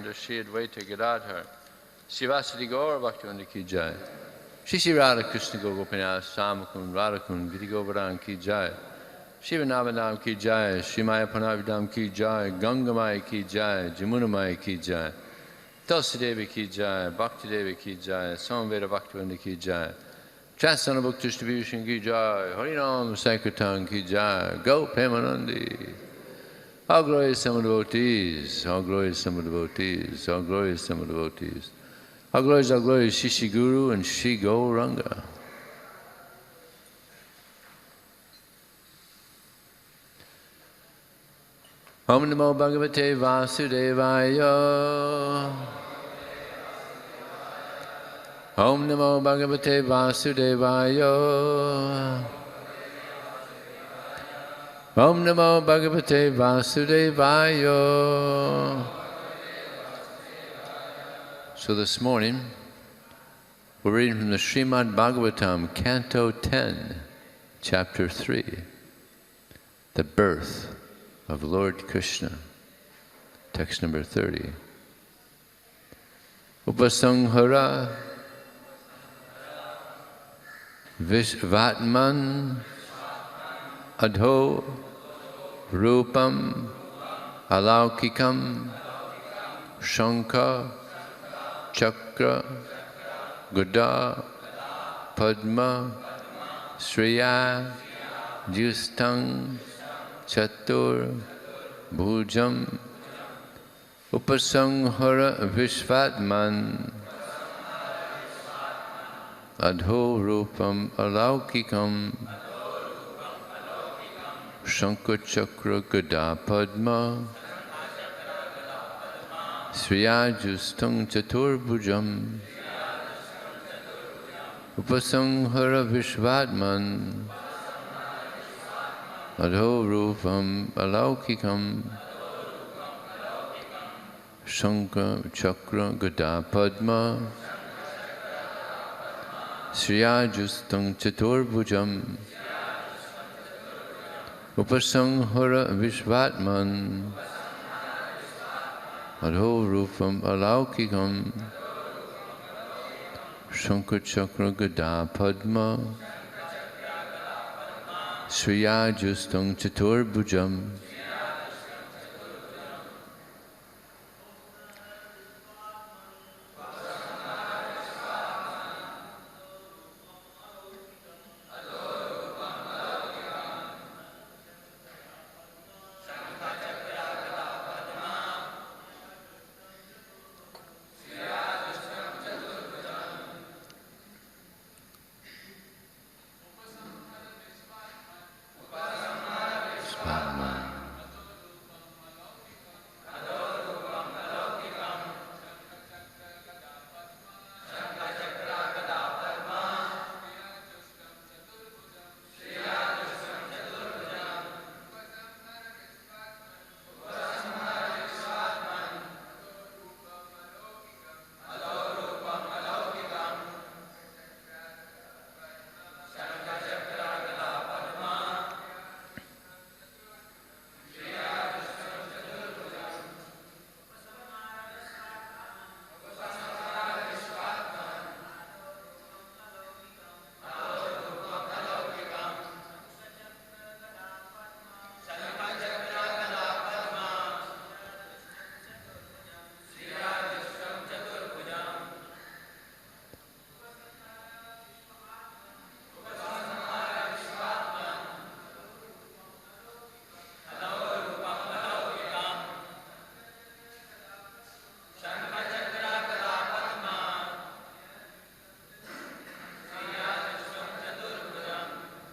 Nityananda Shri Advaita Gadadhar Srivasadi Gaur Bhaktivinoda Ki Jai. Shri Shri Radha Krishna Gopinath Samakun Radhakun Giri Govardhan Ki Jai. Shiva Navadam Ki Jai, Shri Maya Panavidam Ki Jai, Gangamai Ki Jai, Jamunamai Ki Jai, Tulsi Devi Ki Jai, Bhakti Devi Ki Jai, Samveda Bhaktivinoda Ki Jai, Transcendental Book Distribution Ki Jai, Harinam Sankirtan Ki Jai, Go Pemanandi. How glorious some devotees, how glorious some devotees, how glorious some devotees. How glorious Shishi Guru and Shri Gauranga. Om Namo Bhagavate Vasudevaya. Om Namo Bhagavate Vasudevaya. Om Namo Bhagavate Vasudevaya. So this morning, we're reading from the Srimad Bhagavatam, Canto 10, Chapter 3, the birth of Lord Krishna, text number 30. Upasanghara Vishvatman Adho Rupam Alaukikam Shankha Chakra Gada Padma Sriya Justang Chatur Bhujam Upasanghara Vishvatman Adho Rupam Alaukikam Shankha Chakra Gada Padma Sriyajustang Chatur Bhujam Upasanghara Vishvatman Adho Rupam Alaukikam Shankha Chakra Gada Padma Sriyajustang Chatur Bhujam Upasanghara Vishvatman Adho Rupam Alaukikam Shankha Chakra Gada Padma Sriyajustang Chatur Bhujam.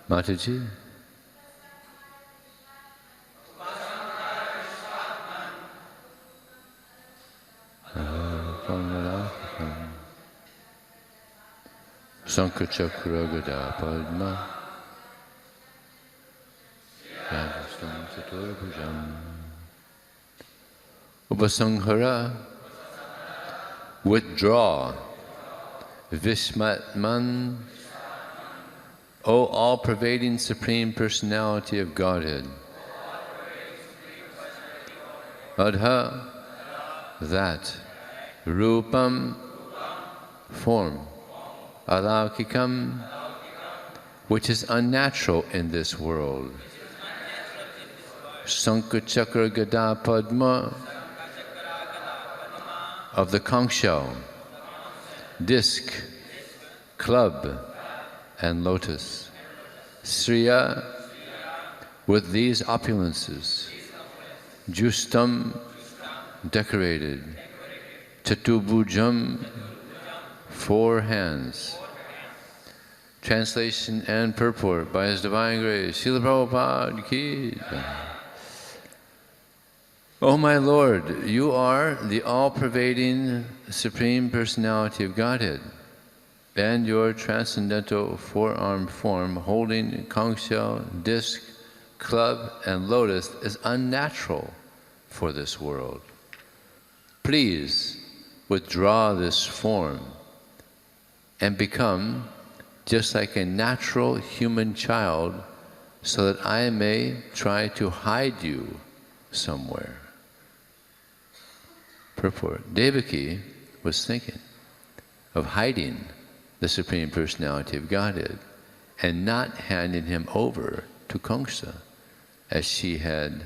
Mataji. Shankha Chakra Gada Padma Yadastam Chatur Bhujam. Upasanghara, withdraw. Vishmatman, O all-pervading Supreme Personality of Godhead. Adha, that rupam, form, alaukikam, which is unnatural in this world, Sankachakra Gada Padma, of the conch shell, disc, club, and lotus. Sriya, with these opulences, justam, decorated, chatubhujam, 4 hands. Translation and purport by His Divine Grace, Srila Prabhupada Ki. O my Lord, you are the all-pervading Supreme Personality of Godhead, and your transcendental 4-armed form holding conch shell, disc, club, and lotus is unnatural for this world. Please withdraw this form and become just like a natural human child so that I may try to hide you somewhere. Purport. Devaki was thinking of hiding the Supreme Personality of Godhead and not handing him over to Kamsa as she had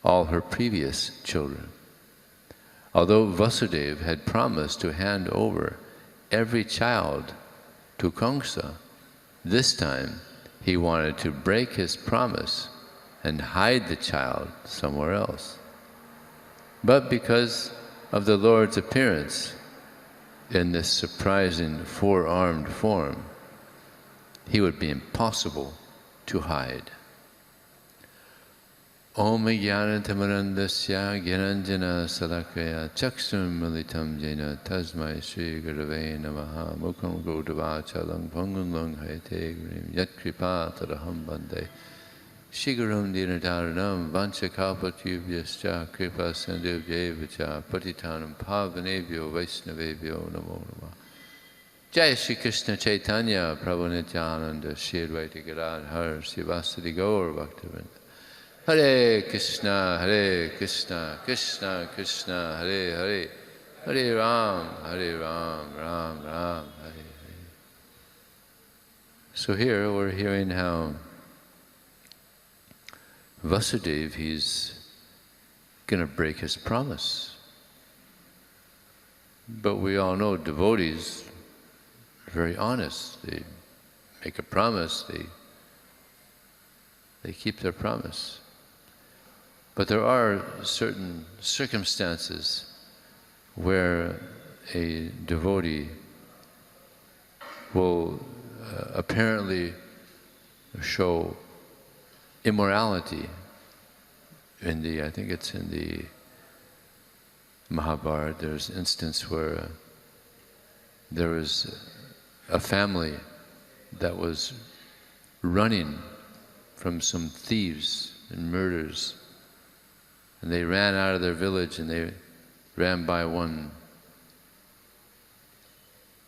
all her previous children. Although Vasudeva had promised to hand over every child to Kamsa, this time he wanted to break his promise and hide the child somewhere else. But because of the Lord's appearance in this surprising 4-armed form, he would be impossible to hide. Om Jnanatamrandasya Gyananjana Salakaya Chaksum Militam Jena Tasmai Sri Gurave Namaha Mukam Gaudavachalang Pangunlang Hayate Grim Yat Kripa Tadaham Bande Shigurum Dinadaranam Vanchakalpatubhyascha Kripa Sandhubhyevacha Patitanam Pavanebhyo Vaisnavebhyo Namo Namah. Jai Shri Krishna Chaitanya Prabhu Nityananda Shri Advaita Gadadhar Srivasadi Gaur Bhaktivinoda. Hare Krishna, Krishna Krishna, Hare Hare, Hare Ram, Ram Ram, Hare Hare. So here we're hearing how Vasudeva, he's going to break his promise. But we all know devotees are very honest. They make a promise, they keep their promise. But there are certain circumstances where a devotee will apparently show immorality. I think it's in the Mahabharata, there's an instance where there was a family that was running from some thieves and murders. And they ran out of their village and they ran by one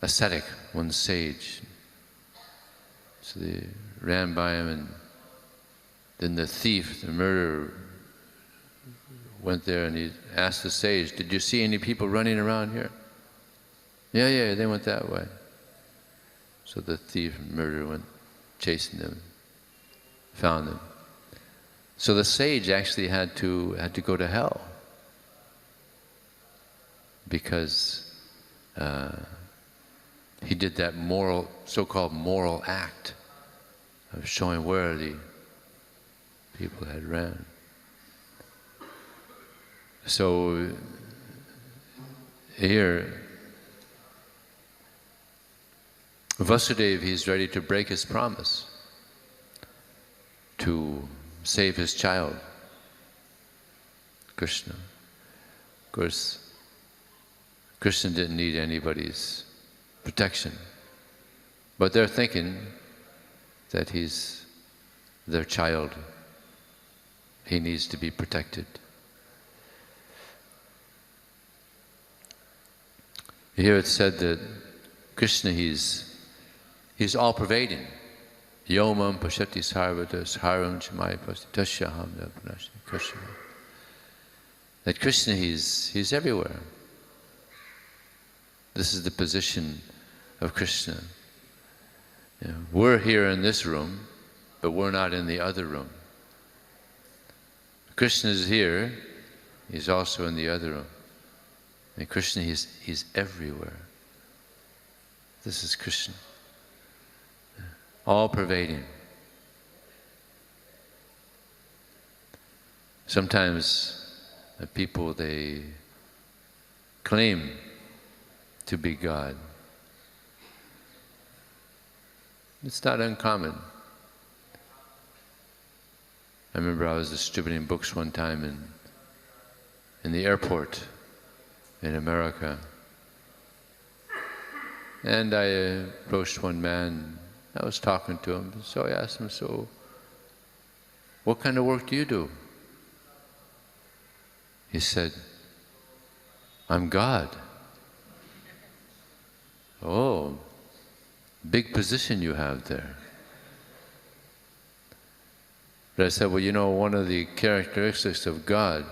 ascetic, one sage. So they ran by him, and then the thief, the murderer, went there and he asked the sage, "Did you see any people running around here?" Yeah, they went that way. So the thief and murderer went chasing them, found them. So the sage actually had to go to hell because he did that so-called moral act of showing where the people had ran. So here, Vasudeva, he's ready to break his promise to save his child, Krishna. Of course, Krishna didn't need anybody's protection, but they're thinking that he's their child. He needs to be protected. Here it's said that Krishna, he's all-pervading. Yomam pashati sarvata saram chamai pasti tasyaham Krishna. That Krishna, he's everywhere. This is the position of Krishna. You know, we're here in this room, but we're not in the other room. Krishna is here, he's also in the other room. And Krishna, he's everywhere. This is Krishna. All pervading. Sometimes people, they claim to be God. It's not uncommon. I remember I was distributing books one time in the airport in America. And I approached one man. I was talking to him. So I asked him, so what kind of work do you do? He said, I'm God. Oh, big position you have there. But I said, well, you know, one of the characteristics of God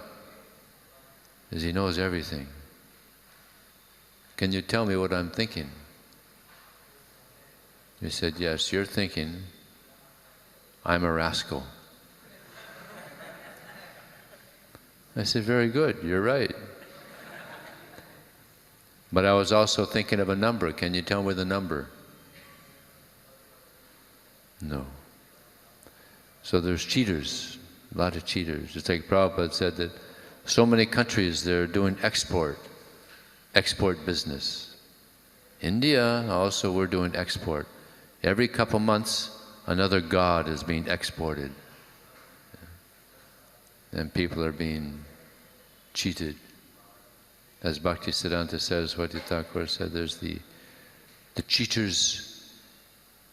is He knows everything. Can you tell me what I'm thinking? He said, yes, you're thinking, I'm a rascal. I said, very good, you're right. But I was also thinking of a number. Can you tell me the number? No. So there's cheaters, a lot of cheaters. It's like Prabhupada said that so many countries, they're doing export business. India, also we're doing export. Every couple months, another god is being exported. And people are being cheated. As Bhaktisiddhanta Saraswati Thakur said, there's the cheaters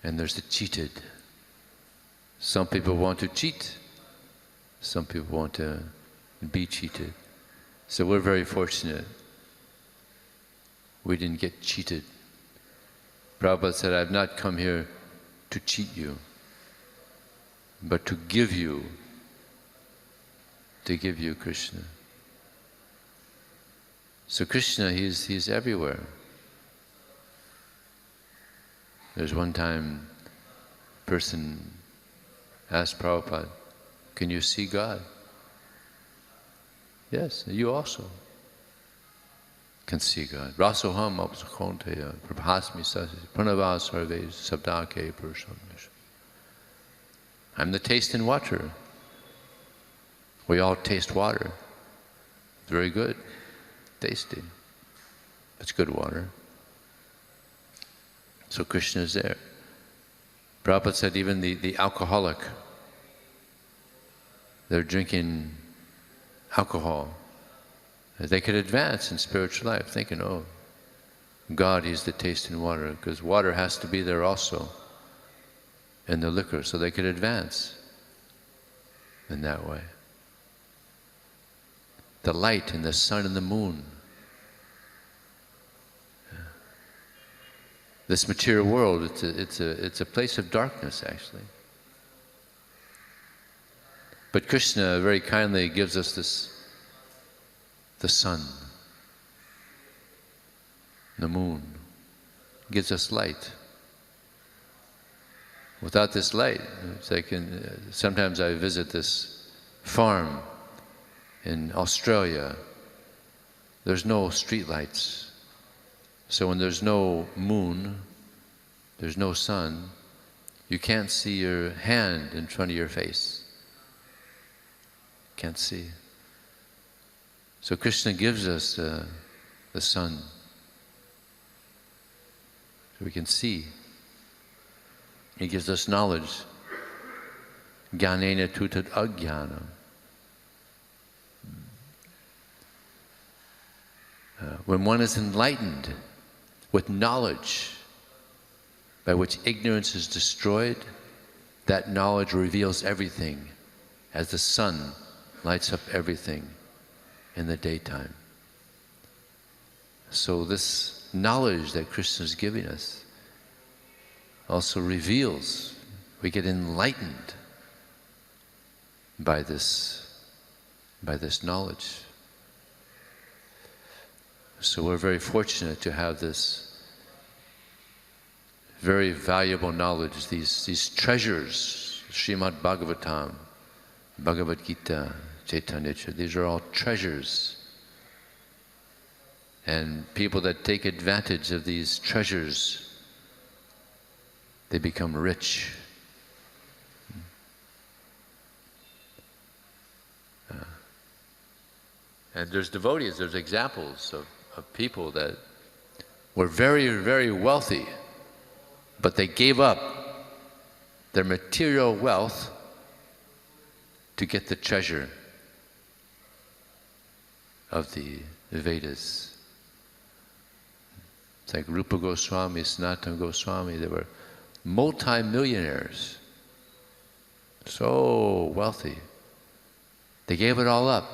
and there's the cheated. Some people want to cheat, some people want to be cheated. So we're very fortunate. We didn't get cheated. Prabhupada said, I've not come here to cheat you, but to give you Krishna. So Krishna, he's everywhere. There's one time a person asked Prabhupada, can you see God? Yes, you also can see God. Rasoham apsakonteya prabhasmi sasi pranava sarve sabdake purusham. I'm the taste in water. We all taste water. Very good. Tasty. It's good water. So Krishna is there. Prabhupada said even the alcoholic, they're drinking alcohol. They could advance in spiritual life thinking, oh, God, He's the taste in water, because water has to be there also in the liquor, so they could advance in that way. The light and the sun and the moon. This material world, it's a place of darkness, actually. But Krishna very kindly gives us the sun, the moon, gives us light. Without this light, it's like sometimes I visit this farm in Australia. There's no street lights. So when there's no moon, there's no sun, you can't see your hand in front of your face. Can't see. So Krishna gives us the sun, so we can see. He gives us knowledge. Jnanena tutat ajnanam. When one is enlightened with knowledge by which ignorance is destroyed, that knowledge reveals everything as the sun lights up everything in the daytime. So this knowledge that Krishna is giving us also reveals, we get enlightened by this knowledge. So we're very fortunate to have this very valuable knowledge, these treasures, Srimad Bhagavatam, Bhagavad Gita, Chaitanya, these are all treasures. And people that take advantage of these treasures, they become rich. And there's devotees, there's examples of people that were very, very wealthy, but they gave up their material wealth to get the treasure of the Vedas. It's like Rupa Goswami, Sanatana Goswami, they were multi-millionaires, so wealthy. They gave it all up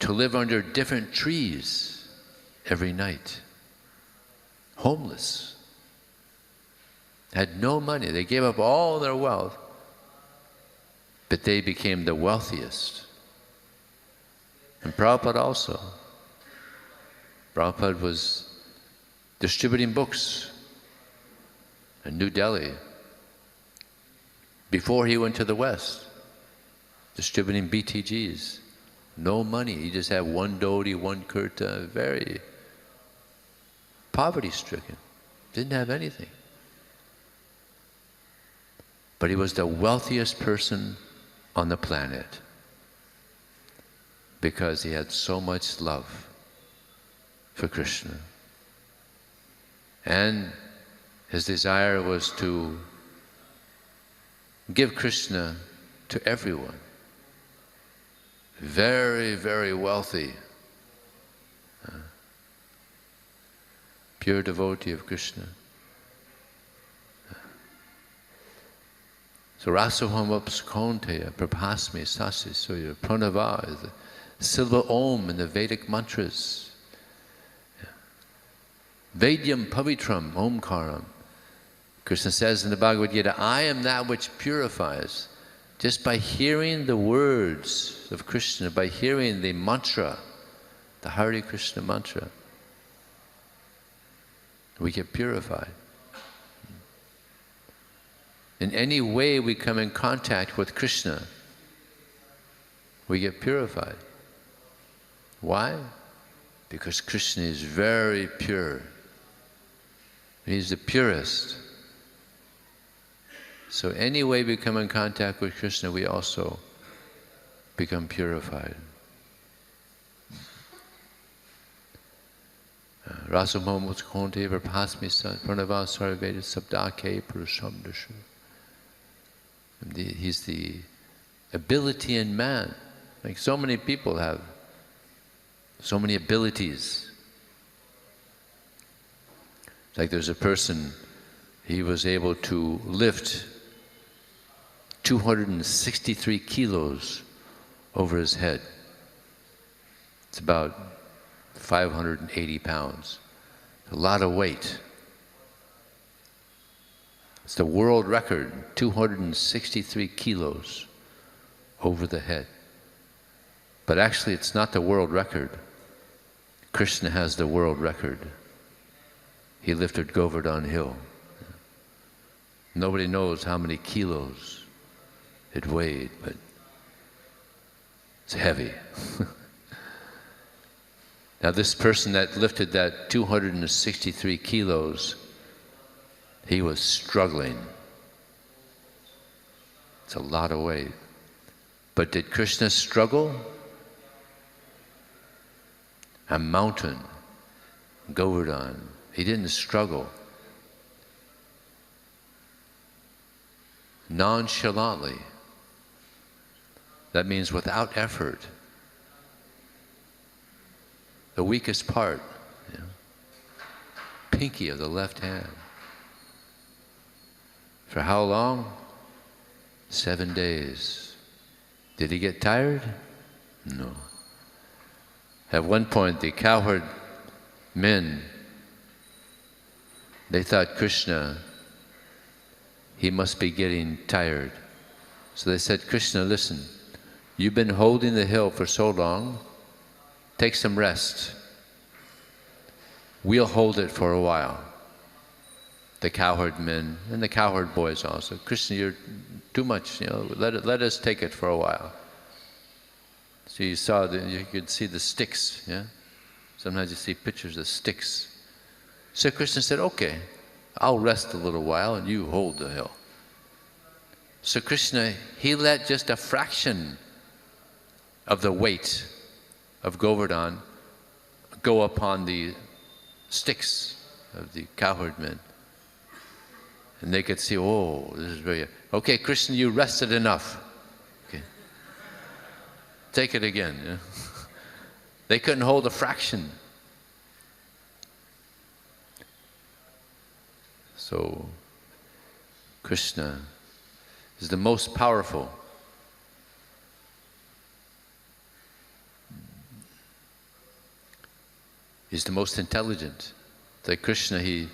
to live under different trees every night, homeless, had no money. They gave up all their wealth, but they became the wealthiest. And Prabhupada also. Prabhupada was distributing books in New Delhi before he went to the West, distributing BTGs. No money. He just had one dhoti, one kurta, very poverty-stricken. Didn't have anything. But he was the wealthiest person on the planet because he had so much love for Krishna. And his desire was to give Krishna to everyone. Very, very wealthy. Pure devotee of Krishna. So Rasahamaps Prabhasmi Sasi Surya Pranava is the silver Om in the Vedic mantras. Vedyam Pavitram Omkaram. Krishna says in the Bhagavad Gita, I am that which purifies. Just by hearing the words of Krishna, by hearing the mantra, the Hare Krishna mantra, we get purified. In any way we come in contact with Krishna, we get purified. Why? Because Krishna is very pure. He's the purest. So any way we come in contact with Krishna, we also become purified. Rasamamutkonte Prabhasmi Pranava Sarveda Sabdake Purushamdashu. He's the ability in man. Like so many people have so many abilities. It's like there's a person, he was able to lift 263 kilos over his head. It's about 580 pounds. A lot of weight. It's the world record, 263 kilos over the head. But actually it's not the world record. Krishna has the world record. He lifted Govardhan Hill. Nobody knows how many kilos it weighed, but it's heavy. Now this person that lifted that 263 kilos, he was struggling. It's a lot of weight. But did Krishna struggle? A mountain, Govardhan, he didn't struggle. Nonchalantly. That means without effort. The weakest part, you know, pinky of the left hand. For how long? 7 days. Did he get tired? No. At one point, the cowherd men, they thought Krishna, he must be getting tired. So they said, Krishna, listen, you've been holding the hill for so long, take some rest. we'll hold it for a while. The cowherd men and the cowherd boys also. Krishna, you're too much, let us take it for a while. So you could see the sticks, yeah? Sometimes you see pictures of sticks. So Krishna said, okay, I'll rest a little while and you hold the hill. So Krishna, he let just a fraction of the weight of Govardhan go upon the sticks of the cowherd men. And they could see, oh, this is very, okay, Krishna, you rested enough. Okay. Take it again. Yeah? They couldn't hold a fraction. So, Krishna is the most powerful. He's the most intelligent. Like Krishna, he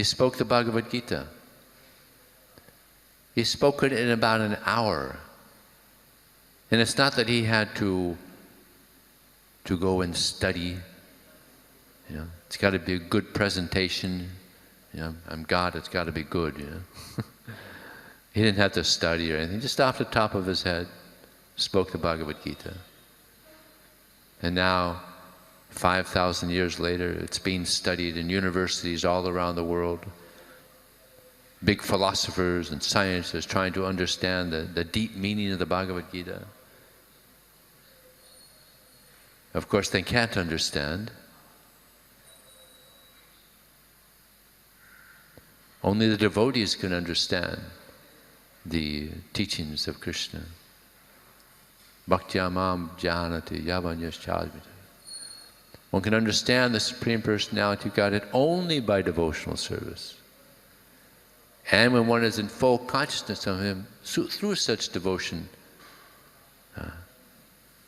spoke the Bhagavad Gita. He spoke it in about an hour. And it's not that he had to go and study. It's got to be a good presentation. I'm God, it's got to be good. He didn't have to study or anything. Just off the top of his head, spoke the Bhagavad Gita. And now, 5,000 years later, it's being studied in universities all around the world. Big philosophers and scientists trying to understand the deep meaning of the Bhagavad Gita. Of course, they can't understand. Only the devotees can understand the teachings of Krishna. Bhaktyamam janati yavanyas chadvita. One can understand the Supreme Personality of Godhead only by devotional service. And when one is in full consciousness of Him, through such devotion,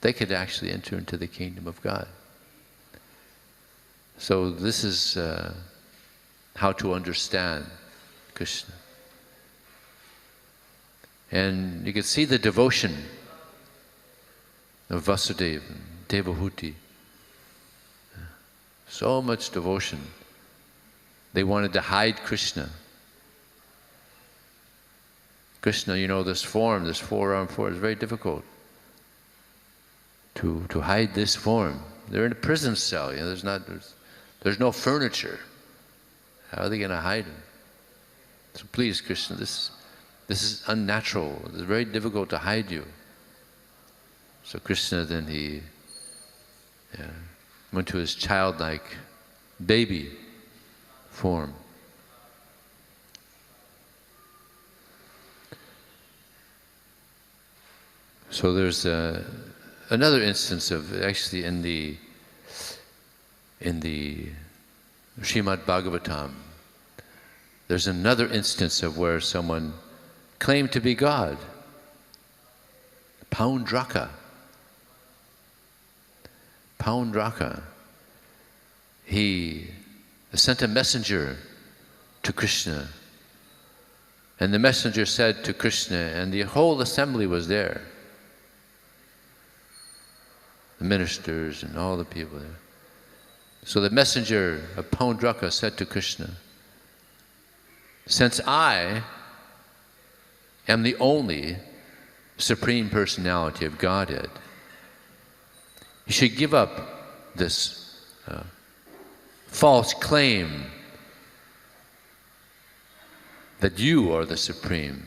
they could actually enter into the kingdom of God. So this is how to understand Krishna. And you can see the devotion of Vasudeva and Devahuti. So much devotion. They wanted to hide Krishna. Krishna, this form, this four-armed form, is very difficult to hide this form. They're in a prison cell. There's no furniture. How are they going to hide him? So please, Krishna, this is unnatural. It's very difficult to hide you. So Krishna then he went to his childlike baby form. So there's another instance of actually in the Srimad Bhagavatam. There's another instance of where someone claimed to be God. Paundraka. He sent a messenger to Krishna. And the messenger said to Krishna, and the whole assembly was there. The ministers and all the people there. So the messenger of Paundraka said to Krishna, since I am the only Supreme Personality of Godhead, you should give up this false claim that you are the Supreme,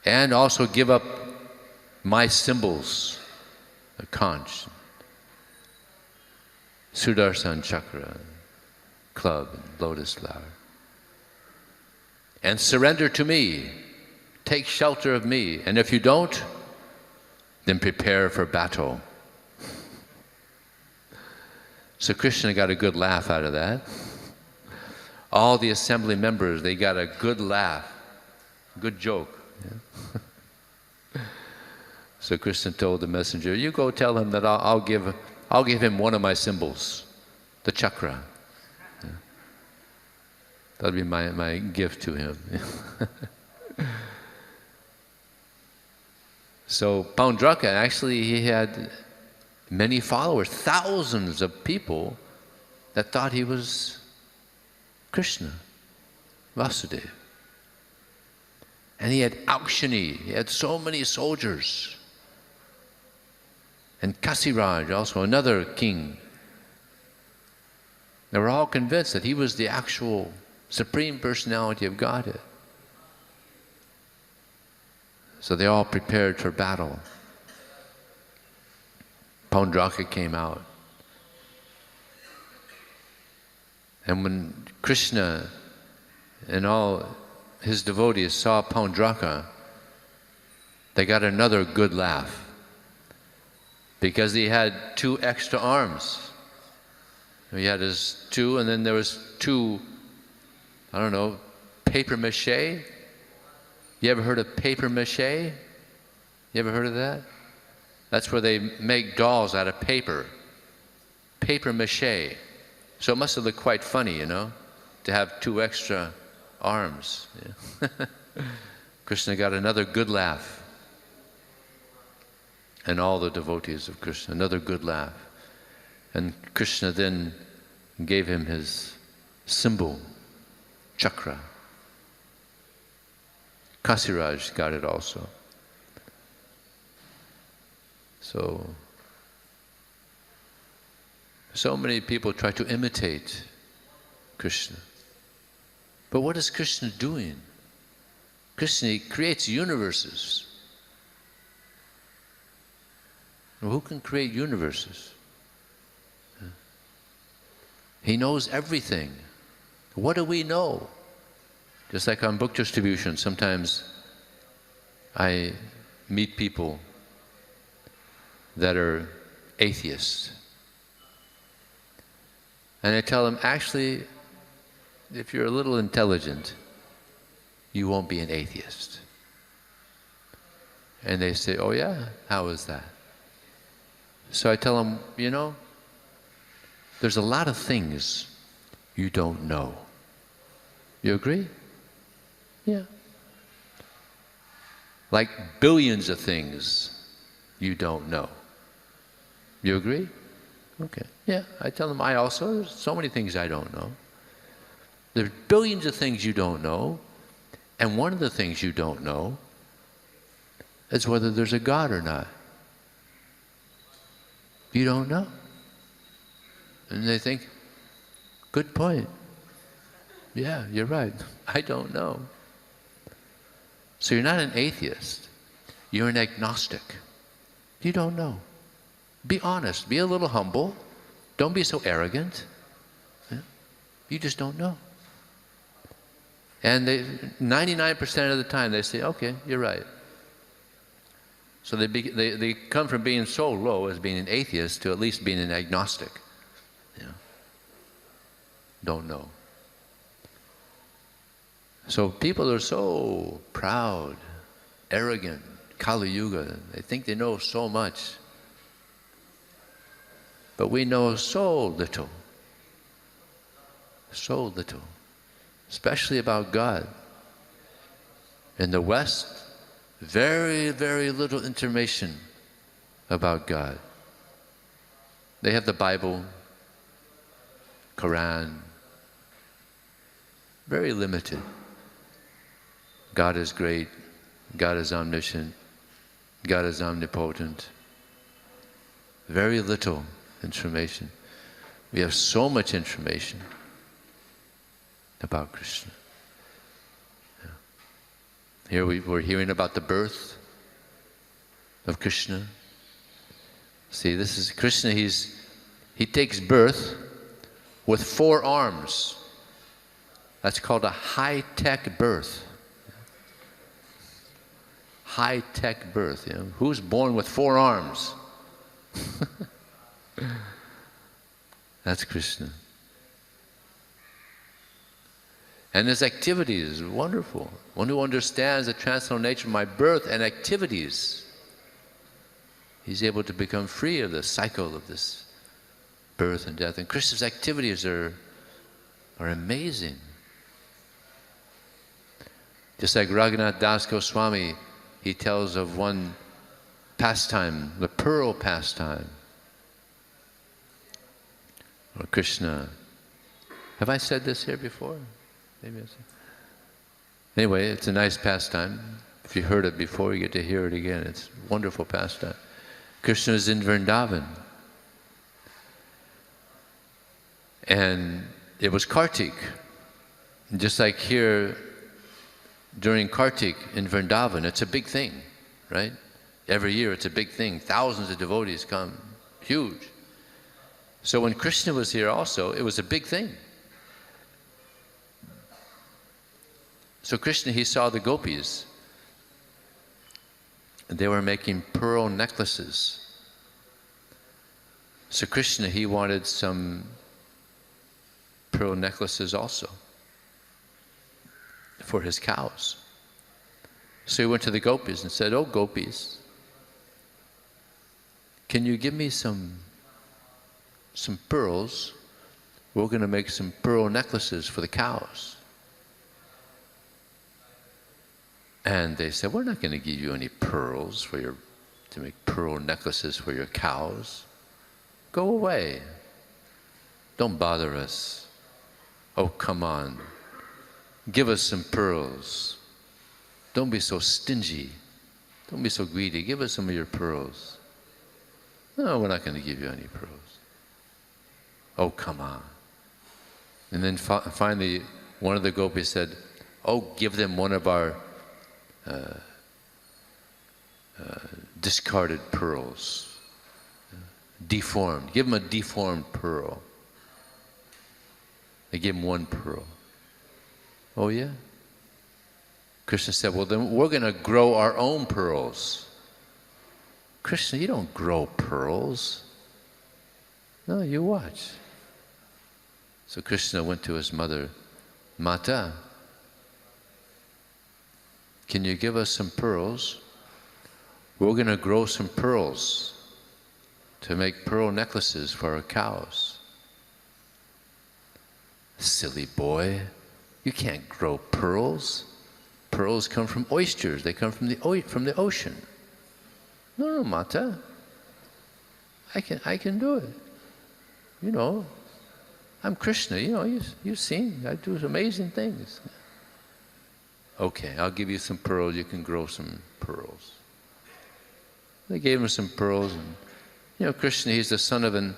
and also give up my symbols, the conch, Sudarshan Chakra, club, and lotus flower, and surrender to me. Take shelter of me, and if you don't, then prepare for battle. So Krishna got a good laugh out of that. All the assembly members, they got a good laugh, good joke. Yeah? So Krishna told the messenger, you go tell him that I'll give him one of my symbols, the chakra. Yeah. That'll be my gift to him. So Paundraka, actually he had many followers, thousands of people that thought he was Krishna, Vasudeva. And he had Aukshani, he had so many soldiers. And Kasiraj, also another king. They were all convinced that he was the actual Supreme Personality of Godhead. So they all prepared for battle. Paundraka came out. And when Krishna and all his devotees saw Paundraka, they got another good laugh. Because he had 2 extra arms. He had his 2, and then there was 2, I don't know, paper mache. You ever heard of paper mache? You ever heard of that? That's where they make dolls out of paper. Paper mache. So it must have looked quite funny, you know, to have 2 extra arms. Yeah. Krishna got another good laugh. And all the devotees of Krishna, another good laugh. And Krishna then gave him his symbol, chakra. Kasiraj got it also. So many people try to imitate Krishna. But what is Krishna doing? Krishna creates universes. Well, who can create universes? He knows everything. What do we know? Just like on book distribution, sometimes I meet people that are atheists. And I tell them, actually, if you're a little intelligent, you won't be an atheist. And they say, oh yeah, how is that? So I tell them, you know, there's a lot of things you don't know. You agree? Yeah. Like billions of things you don't know. You agree? Okay. Yeah, I tell them, there's so many things I don't know. There's billions of things you don't know, and one of the things you don't know is whether there's a God or not. You don't know. And they think, good point. Yeah, you're right. I don't know. So you're not an atheist. You're an agnostic. You don't know. Be honest. Be a little humble. Don't be so arrogant. Yeah? You just don't know. And 99% of the time they say, okay, you're right. So they come from being so low as being an atheist to at least being an agnostic. You know? Don't know. So people are so proud, arrogant, Kali Yuga. They think they know so much. But we know so little. So little. Especially about God. In the West, very, very little information about God. They have the Bible, Quran, very limited. God is great, God is omniscient, God is omnipotent. Very little information. We have so much information about Krishna. Here we're hearing about the birth of Krishna. See, this is Krishna, he takes birth with 4 arms. That's called a high-tech birth. High-tech birth. You know? Who's born with 4 arms? That's Krishna. And his activities are wonderful. One who understands the transcendental nature of my birth and activities, he's able to become free of the cycle of this birth and death. And Krishna's activities are amazing. Just like Raghunath Das Goswami, he tells of one pastime, the pearl pastime, where Krishna Have I said this here before? Maybe I said. Anyway, it's a nice pastime. If you heard it before, you get to hear it again. It's a wonderful pastime. Krishna is in Vrindavan. And it was Kartik. Just like here, during Kartik in Vrindavan, it's a big thing, right? Every year it's a big thing. Thousands of devotees come. Huge. So when Krishna was here also, it was a big thing. So Krishna, he saw the gopis. And they were making pearl necklaces. So Krishna, he wanted some pearl necklaces also for his cows. So he went to the gopis and said, "Oh, gopis, can you give me some pearls? We're going to make some pearl necklaces for the cows." And they said, "We're not going to give you any pearls to make pearl necklaces for your cows. Go away. Don't bother us. Oh, come on. Give us some pearls. Don't be so stingy. Don't be so greedy. Give us some of your pearls." "No, we're not going to give you any pearls." "Oh, come on." And then finally, one of the gopis said, "Oh, give them one of our discarded pearls. Deformed. Give them a deformed pearl." They gave him one pearl. "Oh, yeah?" Krishna said, "Well, then we're going to grow our own pearls." "Krishna, you don't grow pearls." "No, you watch." So Krishna went to his mother, "Mata, can you give us some pearls? We're going to grow some pearls to make pearl necklaces for our cows." "Silly boy, you can't grow pearls. Pearls come from oysters. They come from the ocean." "No, Mata, I can do it. You know, I'm Krishna. You know, you've seen I do amazing things." "Okay, I'll give you some pearls. You can grow some pearls." They gave him some pearls, and you know, Krishna, he's the son of an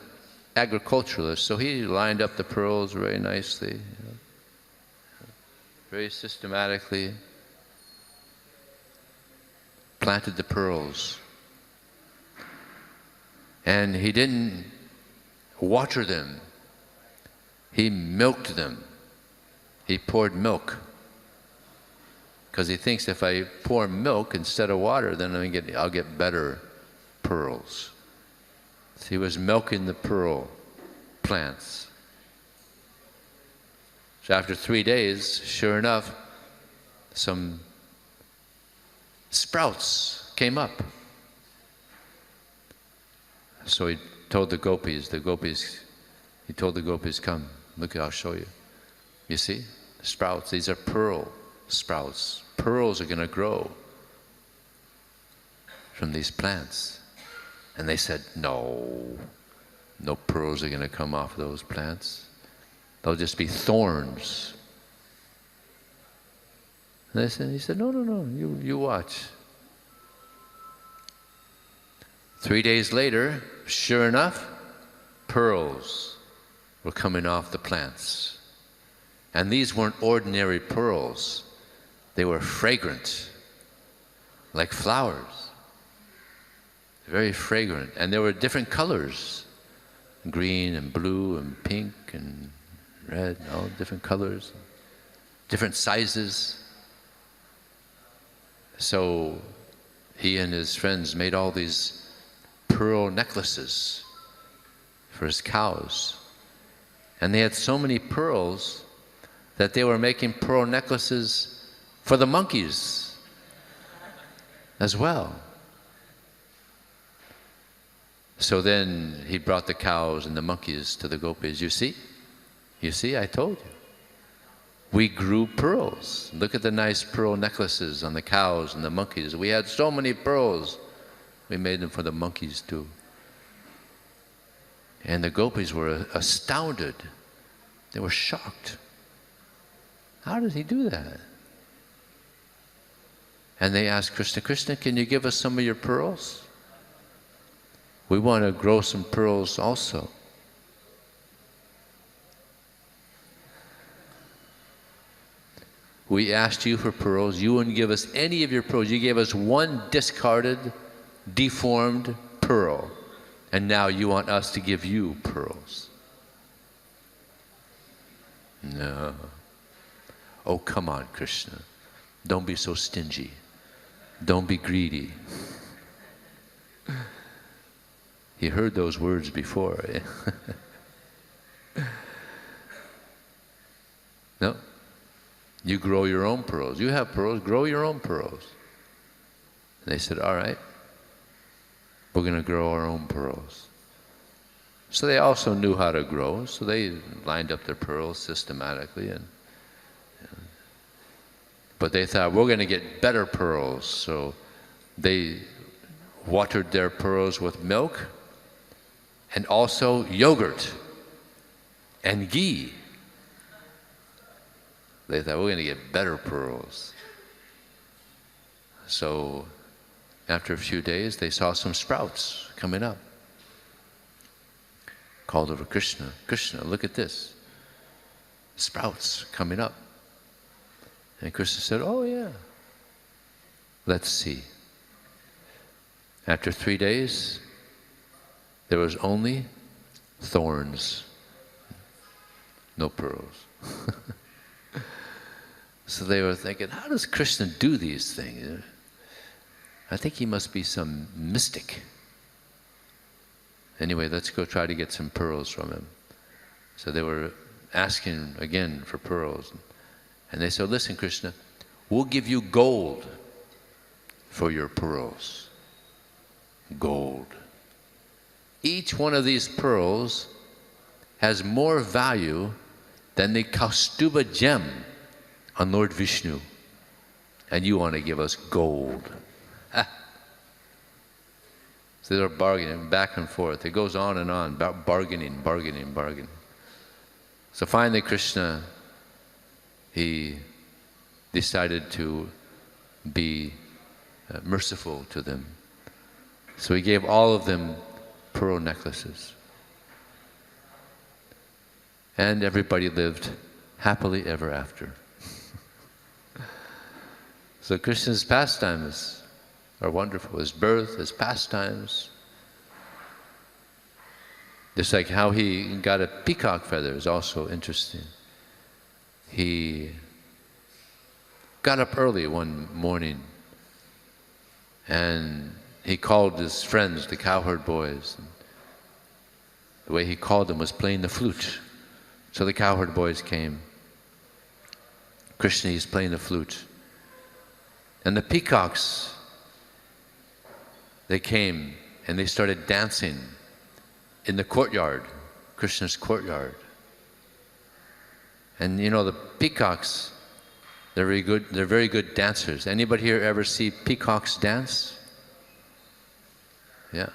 agriculturalist, so he lined up the pearls very nicely, you know, very systematically, planted the pearls. And he didn't water them. He milked them. He poured milk. Because he thinks if I pour milk instead of water, then I'll get better pearls. So he was milking the pearl plants. So after 3 days, sure enough, some sprouts came up. So he told the gopis, he told the gopis, "Come, look, I'll show you. You see, sprouts, these are pearl sprouts. Pearls are going to grow from these plants." And they said, no pearls are going to come off those plants. They'll just be thorns. And he said, no, you watch. 3 days later, sure enough, pearls were coming off the plants. And these weren't ordinary pearls. They were fragrant, like flowers. Very fragrant. And there were different colors. Green and blue and pink and red, all different colors, different sizes. So he and his friends made all these pearl necklaces for his cows. And they had so many pearls that they were making pearl necklaces for the monkeys as well. So then he brought the cows and the monkeys to the gopis. You see, I told you. We grew pearls. Look at the nice pearl necklaces on the cows and the monkeys. We had so many pearls. We made them for the monkeys too. And the gopis were astounded. They were shocked. How did he do that? And they asked Krishna, Krishna, can you give us some of your pearls? We want to grow some pearls also. We asked you for pearls. You wouldn't give us any of your pearls. You gave us one discarded, deformed pearl. And now you want us to give you pearls. No. Oh, come on, Krishna. Don't be so stingy. Don't be greedy. He heard those words before. No. You grow your own pearls. You have pearls, grow your own pearls. And they said, all right, we're going to grow our own pearls. So they also knew how to grow, so they lined up their pearls systematically. But they thought, we're going to get better pearls. So they watered their pearls with milk and also yogurt and ghee. They thought, we're going to get better pearls. So after a few days, they saw some sprouts coming up. Called over Krishna, Krishna, look at this. Sprouts coming up. And Krishna said, oh yeah, let's see. After 3 days, there was only thorns, no pearls. So they were thinking, how does Krishna do these things? I think he must be some mystic. Anyway, let's go try to get some pearls from him. So they were asking again for pearls. And they said, listen, Krishna, we'll give you gold for your pearls. Gold. Each one of these pearls has more value than the Kaustuba gem on Lord Vishnu. And you want to give us gold. So they're bargaining back and forth. It goes on and on, bargaining. So finally Krishna, he decided to be merciful to them. So he gave all of them pearl necklaces. And everybody lived happily ever after. So Krishna's pastimes are wonderful. His birth, his pastimes. Just like how he got a peacock feather is also interesting. He got up early one morning and he called his friends, the cowherd boys. The way he called them was playing the flute. So the cowherd boys came. Krishna is playing the flute. And the peacocks, they came and they started dancing in the courtyard, Krishna's courtyard. And you know, the peacocks, they're very good dancers. Anybody here ever see peacocks dance? Yeah.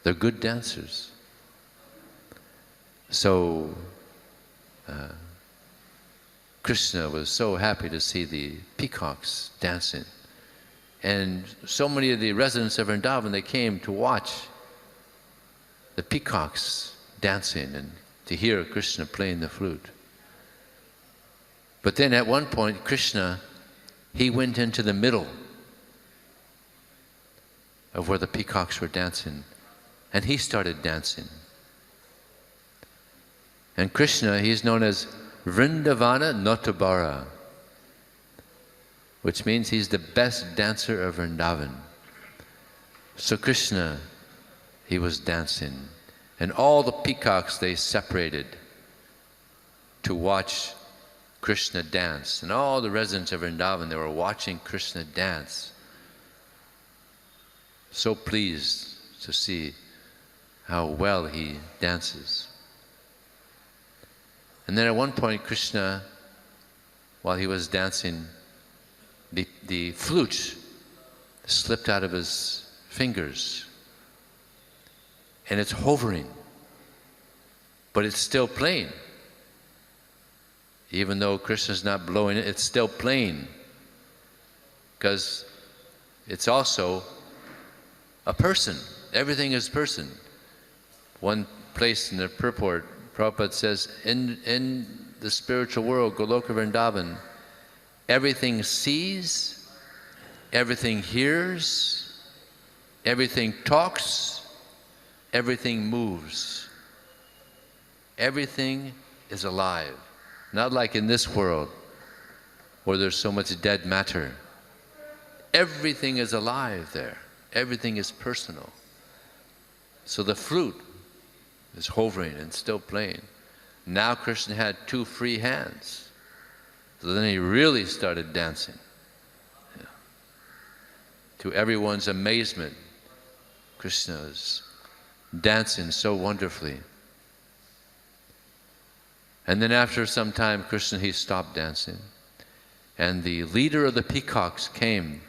They're good dancers. So Krishna was so happy to see the peacocks dancing. And so many of the residents of Vrindavan, they came to watch the peacocks dancing and to hear Krishna playing the flute. But then at one point, Krishna, he went into the middle of where the peacocks were dancing, and he started dancing. And Krishna, he's known as Vrindavana Notabara, which means he's the best dancer of Vrindavan. So Krishna, he was dancing, and all the peacocks, they separated to watch Krishna dance. And all the residents of Vrindavan, they were watching Krishna dance. So pleased to see how well he dances. And then at one point, Krishna, while he was dancing, the flute slipped out of his fingers. And it's hovering, but it's still playing. Even though Krishna's not blowing it, it's still playing. Because it's also a person. Everything is person. One place in the purport, Prabhupada says, in the spiritual world, Goloka Vrindavan, everything sees, everything hears, everything talks, everything moves. Everything is alive. Not like in this world where there's so much dead matter. Everything is alive there. Everything is personal. So the flute is hovering and still playing. Now Krishna had 2 free hands. So then he really started dancing. Yeah. To everyone's amazement, Krishna is dancing so wonderfully. And then after some time, Krishna, he stopped dancing. And the leader of the peacocks came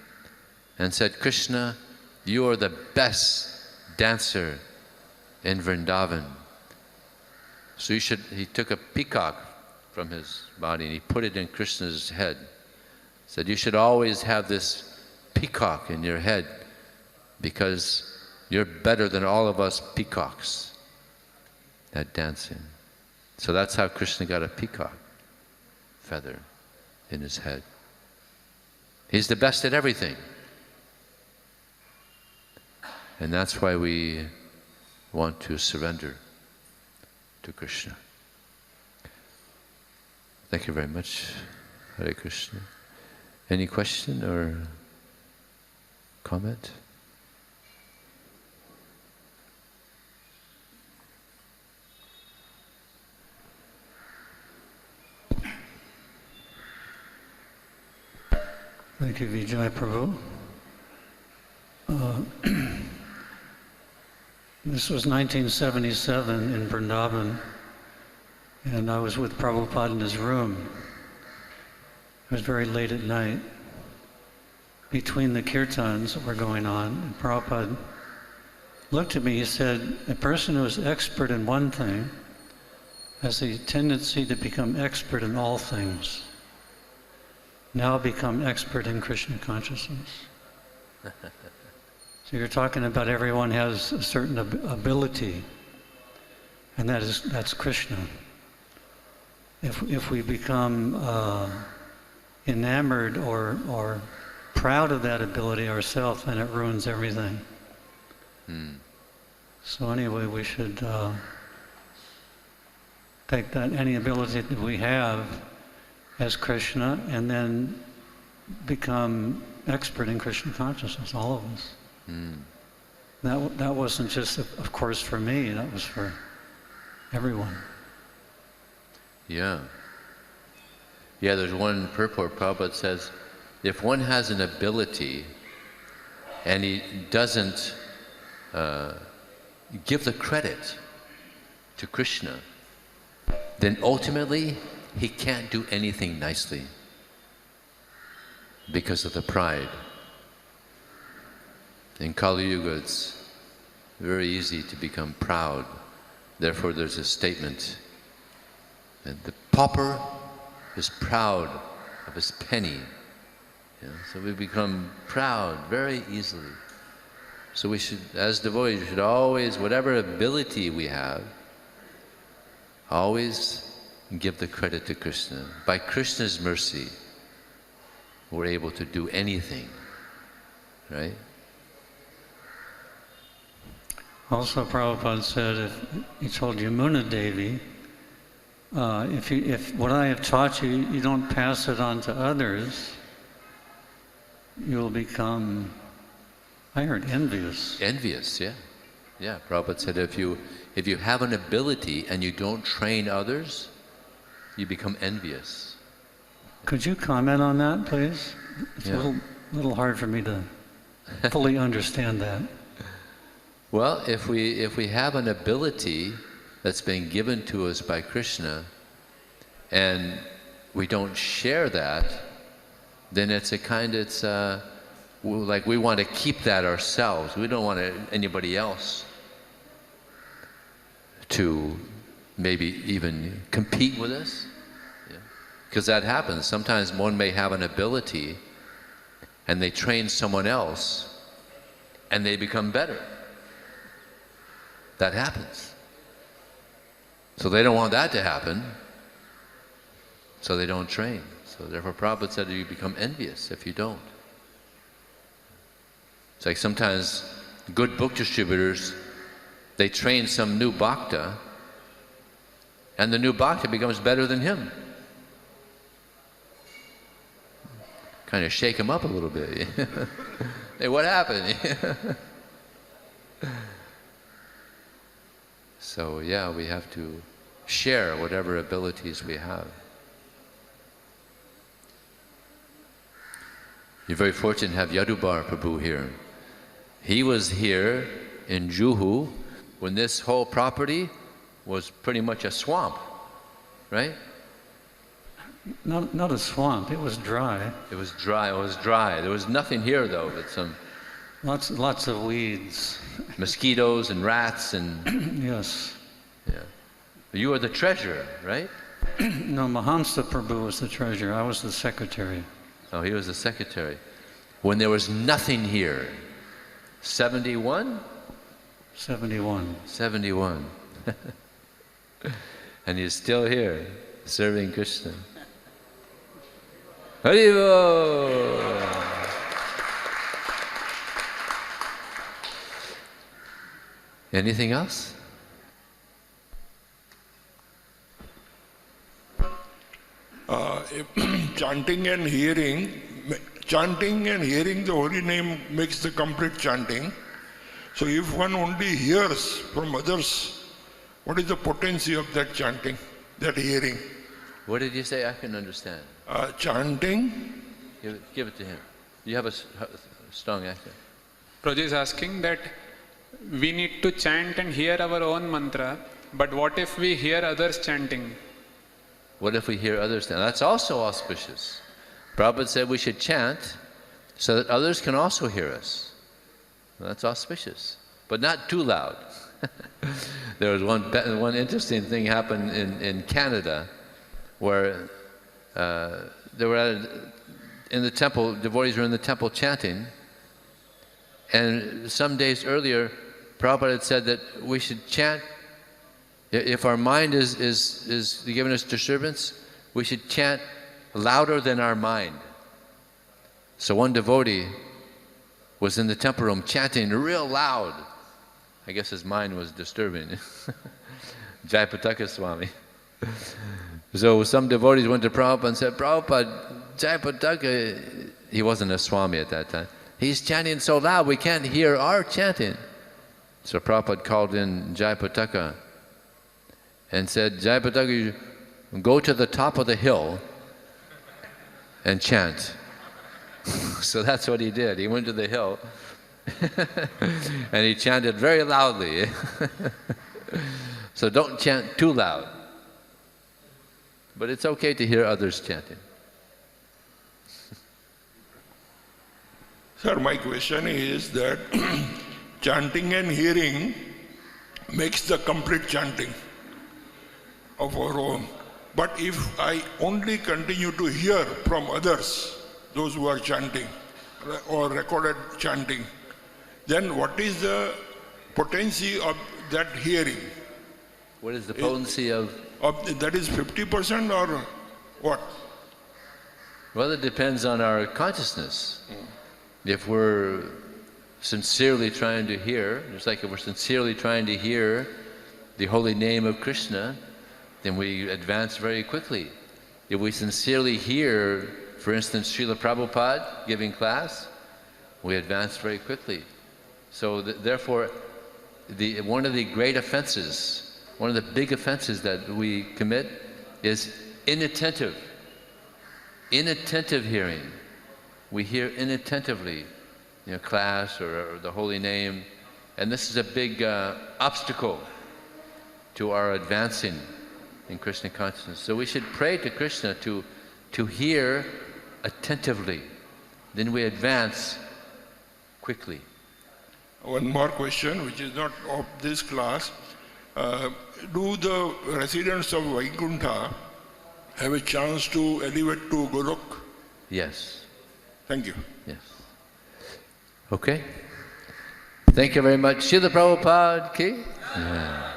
and said, Krishna, you are the best dancer in Vrindavan. So he took a peacock from his body and he put it in Krishna's head. Said, you should always have this peacock in your head because you're better than all of us peacocks at dancing. So that's how Krishna got a peacock feather in his head. He's the best at everything. And that's why we want to surrender to Krishna. Thank you very much, Hare Krishna. Any question or comment? Thank you, Vijay Prabhu. This was 1977 in Vrindavan, and I was with Prabhupada in his room. It was very late at night. Between the kirtans that were going on, and Prabhupada looked at me, he said, a person who is expert in one thing has a tendency to become expert in all things. Now become expert in Krishna consciousness. So you're talking about everyone has a certain ability, and that's Krishna. If we become enamored or proud of that ability ourselves, then it ruins everything. So anyway, we should take that any ability that we have as Krishna, and then become expert in Krishna consciousness, all of us. That wasn't just, of course, for me, that was for everyone. Yeah. Yeah, there's one purport, Prabhupada says, if one has an ability and he doesn't give the credit to Krishna, then ultimately he can't do anything nicely because of the pride. In Kali Yuga, it's very easy to become proud. Therefore, there's a statement that the pauper is proud of his penny. You know, so we become proud very easily. So we should, as devotees, we should always, whatever ability we have, always give the credit to Krishna. By Krishna's mercy, we're able to do anything, right? Also, Prabhupada said, he told Yamuna Devi, if what I have taught you, you don't pass it on to others, you'll become, I heard, envious. Envious, yeah. Yeah, Prabhupada said if you have an ability and you don't train others, you become envious. Could you comment on that, please? It's a little hard for me to fully understand that. Well, if we have an ability that's been given to us by Krishna, and we don't share that, then it's like we want to keep that ourselves. We don't want anybody else to maybe even compete with us. Yeah. Because that happens. Sometimes one may have an ability and they train someone else and they become better. That happens. So they don't want that to happen, so they don't train. So therefore Prabhupada said you become envious if you don't. It's like sometimes good book distributors, they train some new bhakta and the new bhakta becomes better than him. Kind of shake him up a little bit. Hey, what happened? So yeah, we have to share whatever abilities we have. You're very fortunate to have Yadubar Prabhu here. He was here in Juhu when this whole property was pretty much a swamp, right? Not a swamp, it was dry. It was dry, There was nothing here though, but some Lots of weeds. Mosquitoes and rats and... Yes. Yeah. You were the treasurer, right? No, Mahamsa Prabhu was the treasurer. I was the secretary. Oh, he was the secretary. When there was nothing here. 71? 71. 71. And he's still here, serving Krishna. Haribo! Anything else? Chanting and hearing the holy name makes the complete chanting. So if one only hears from others, what is the potency of that chanting, that hearing? What did you say? I couldn't understand. Chanting. Give it to him. You have a strong accent. Prabhuji is asking that we need to chant and hear our own mantra, but what if we hear others chanting? What if we hear others chant? That's also auspicious. Prabhupada said we should chant so that others can also hear us. That's auspicious, but not too loud. There was one interesting thing happened in Canada where they were in the temple, devotees were in the temple chanting, and some days earlier Prabhupada had said that we should chant, if our mind is giving us disturbance, we should chant louder than our mind. So one devotee was in the temple room chanting real loud. I guess his mind was disturbing. Jayapataka Swami. So some devotees went to Prabhupada and said, Prabhupada, Jayapataka, he wasn't a Swami at that time, he's chanting so loud we can't hear our chanting. So Prabhupada called in Jayapataka and said, Jayapataka, you go to the top of the hill and chant. So that's what he did. He went to the hill and he chanted very loudly. So don't chant too loud. But it's okay to hear others chanting. Sir, my question is that chanting and hearing makes the complete chanting of our own. But if I only continue to hear from others, those who are chanting or recorded chanting, then what is the potency of that hearing? What is the potency of that is 50% or what? Well, it depends on our consciousness. If we're sincerely trying to hear, just like if we're sincerely trying to hear the holy name of Krishna, then we advance very quickly. If we sincerely hear, for instance, Srila Prabhupada giving class, we advance very quickly. So therefore, one of the great offenses, one of the big offenses that we commit is inattentive hearing. We hear inattentively, class or the holy name, and this is a big obstacle to our advancing in Krishna consciousness. So we should pray to Krishna to hear attentively. Then we advance quickly. One more question, which is not of this class. Do the residents of Vaikuntha have a chance to elevate to Golok? Yes. Thank you. Yes. Okay. Thank you very much. Srila Prabhupada ki? Yeah.